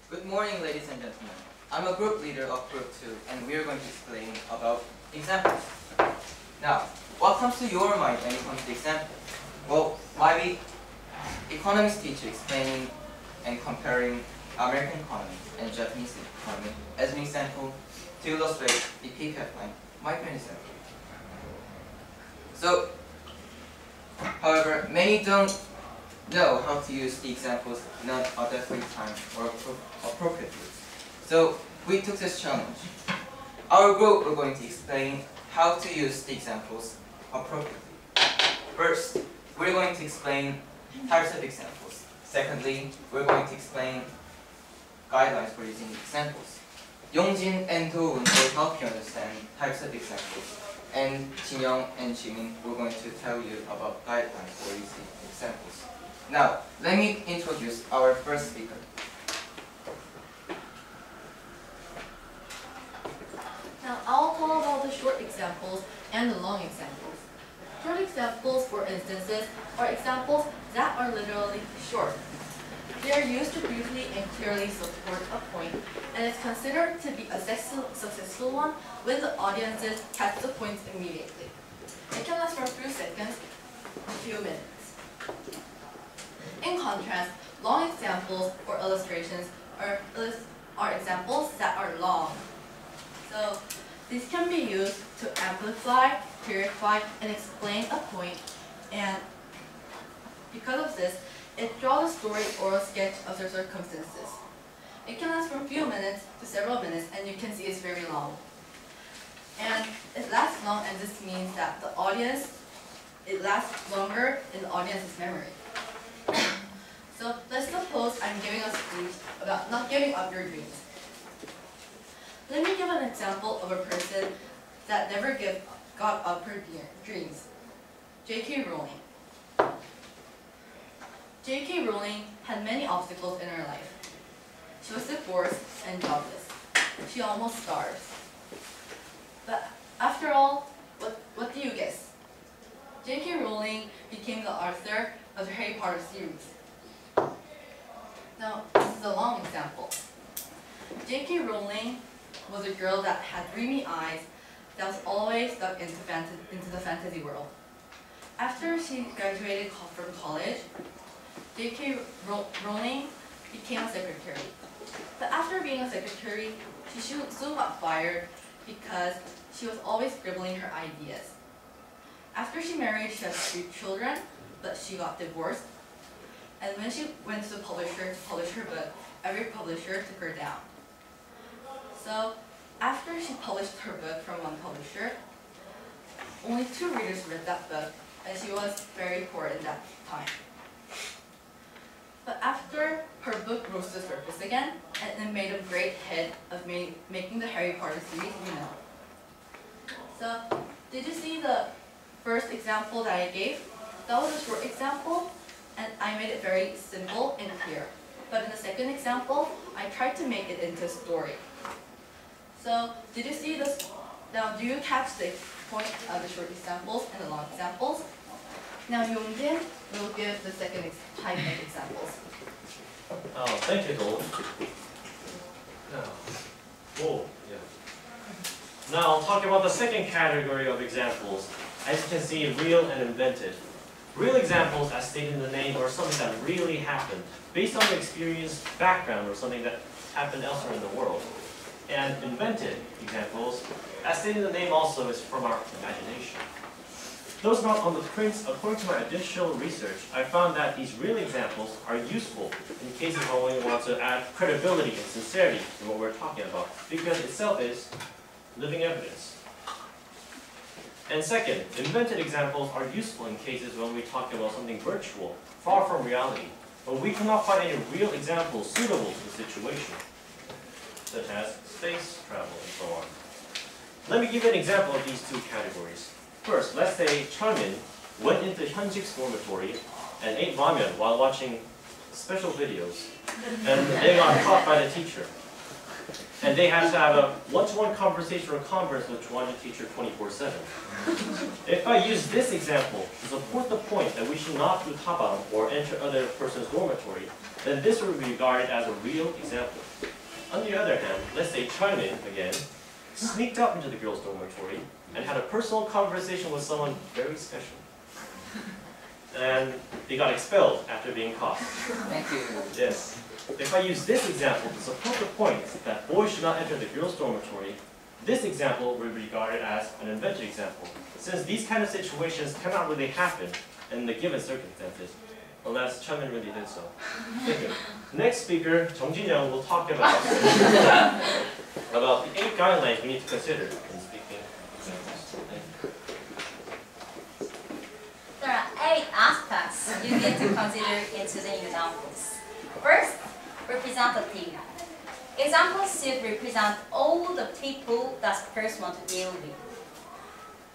Good morning, ladies and gentlemen. I'm a group leader of Group 2, and we are going to explain about examples. Now, what comes to your mind when it comes to examples? Well, might be economics teacher explaining and comparing American economy and Japanese economy as an example to illustrate the pay pipeline might be an example. So, however, many don't know how to use the examples not at their free time or appropriately. So we took this challenge. Our group are going to explain how to use the examples appropriately. First, we're going to explain types of examples. Secondly, we're going to explain guidelines for using examples. Yongjin and Do-eun will help you understand types of examples. And Jin-young and Jimin were going to tell you about guidelines for using examples. Now, let me introduce our first speaker. Now, I'll talk about the short examples and the long examples. Short examples, for instances, are examples that are literally short. They are used to briefly and clearly support a point, and it's considered to be a successful one when the audiences catch the points immediately. It can last for a few seconds, a few minutes. In contrast, long examples or illustrations are examples that are long. So these can be used to amplify, clarify, and explain a point, and because of this, it draws a story or a sketch of their circumstances. It can last from a few minutes to several minutes, and you can see it's very long. And it lasts long, and this means that it lasts longer in the audience's memory. So let's suppose I'm giving a speech about not giving up your dreams. Let me give an example of a person that never got up her dreams. J.K. Rowling. J.K. Rowling had many obstacles in her life. She was divorced and jobless. She almost starved. But after all, what do you guess? J.K. Rowling became the author of the Harry Potter series. Now, this is a long example. J.K. Rowling was a girl that had dreamy eyes that was always stuck into the fantasy world. After she graduated from college, J.K. Rowling became a secretary. But after being a secretary, she soon got fired because she was always scribbling her ideas. After she married, she had 3 children, but she got divorced. And when she went to the publisher to publish her book, every publisher took her down. So after she published her book from one publisher, only 2 readers read that book, and she was very poor in that time. But after her book rose to the surface again, and it made a great hit of making the Harry Potter series, So, did you see the first example that I gave? That was a short example, and I made it very simple and clear. But in the second example, I tried to make it into a story. So, did you see this? Now, do you catch the point of the short examples and the long examples? Now, Yongjin will give the second type of examples. Oh, thank you, Dole. Now I'll talk about the second category of examples. As you can see, real and invented. Real examples, as stated in the name, are something that really happened, based on the experience, background, or something that happened elsewhere in the world. And invented examples, as stated in the name also, is from our imagination. Those not on the prints, according to my additional research, I found that these real examples are useful in cases where we want to add credibility and sincerity to what we're talking about, because itself is living evidence. And second, invented examples are useful in cases when we talk about something virtual, far from reality, but we cannot find any real examples suitable to the situation, such as space travel and so on. Let me give you an example of these 2 categories. First, let's say Changmin went into Hyunjik's dormitory and ate ramen while watching special videos, and they got caught by the teacher. and they have to have a one-to-one conversation or conference with one teacher 24/7. If I use this example to support the point that we should not do tabang or enter other person's dormitory, then this will be regarded as a real example. On the other hand, let's say Chunmin, again, sneaked up into the girls' dormitory and had a personal conversation with someone very special. And they got expelled after being caught. Thank you. Yes. If I use this example to support the point that boys should not enter the girls' dormitory, this example will be regarded as an invented example, since these kind of situations cannot really happen in the given circumstances, unless Chunmin really did so. Thank you. Next speaker, Jung Jin-young, will talk about the 8 guidelines we need to consider in speaking examples. Thank you. There are 8 aspects you need to consider in the examples. First, representative. Examples should represent all the people that the person wants to deal with.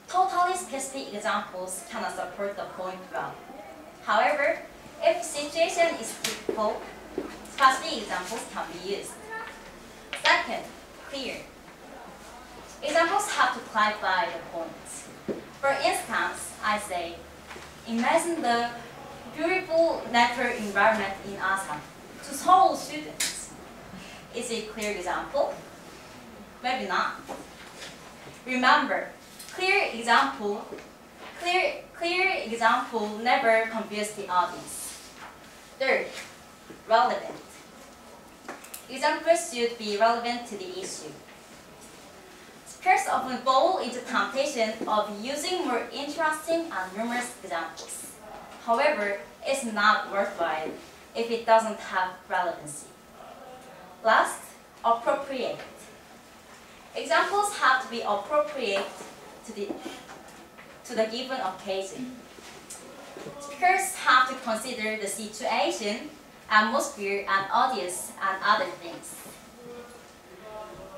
Totally specific examples cannot support the point well. However, if the situation is typical, specific examples can be used. Second, clear. Examples have to clarify the points. For instance, I say, imagine the beautiful natural environment in Assam to Seoul students. Is it a clear example? Maybe not. Remember, clear example never confuse the audience. Third, relevant. Examples should be relevant to the issue. Speakers often fall into temptation of using more interesting and numerous examples. However, it's not worthwhile if it doesn't have relevancy. Last, appropriate. Examples have to be appropriate to the given occasion. Speakers have to consider the situation, atmosphere, and audience, and other things.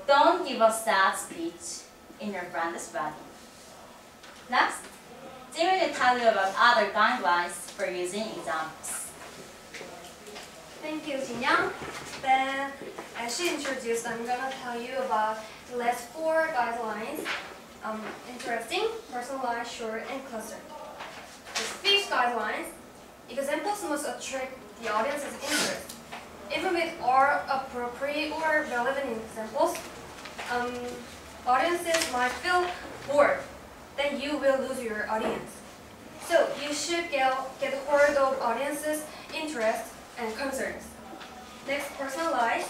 Don't give a sad speech in your friend's wedding. Next, Jimmy will tell you about other guidelines for using examples. Thank you, Jin-young. Then, as she introduced, I'm going to tell you about the last 4 guidelines. Interesting, personalized, short, and clustered. The speech guidelines, examples must attract the audience's interest. Even with all appropriate or relevant examples, audiences might feel bored. Then you will lose your audience. So you should get hold of audience's interest and concerns. Next, personalize.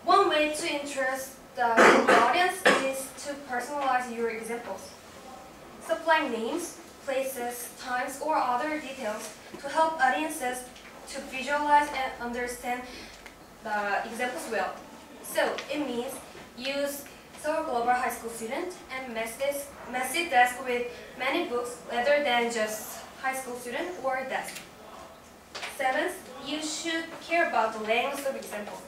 One way to interest the audience is to personalize your examples. Supply names, places, times, or other details to help audiences to visualize and understand the examples well. So it means use Seoul Global High School student and messy desk with many books rather than just high school student or desk. Seventh, you should care about the length of examples.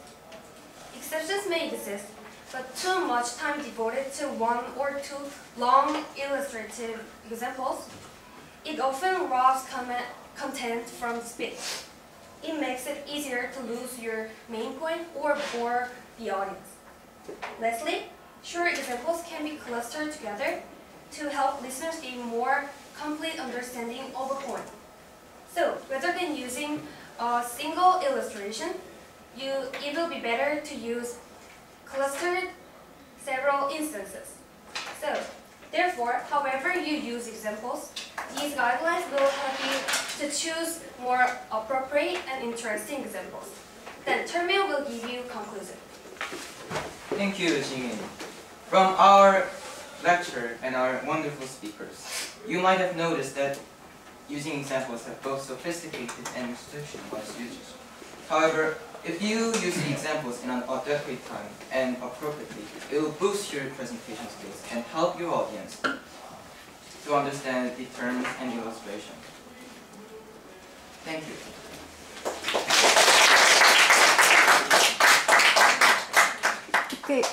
Exceptions may exist, but too much time devoted to 1 or 2 long illustrative examples, it often robs content from speech. It makes it easier to lose your main point or bore the audience. Lastly, short examples can be clustered together to help listeners gain more complete understanding of a point. So, rather than using a single illustration, it will be better to use clustered several instances. So, therefore, however you use examples, these guidelines will help you to choose more appropriate and interesting examples. Then, Termin will give you conclusion. Thank you, Jimin. From our lecture and our wonderful speakers, you might have noticed that using examples are both sophisticated and instruction-wise uses. However, if you use the examples in an adequate time and appropriately, it will boost your presentation skills and help your audience to understand the terms and illustrations. Thank you. Okay.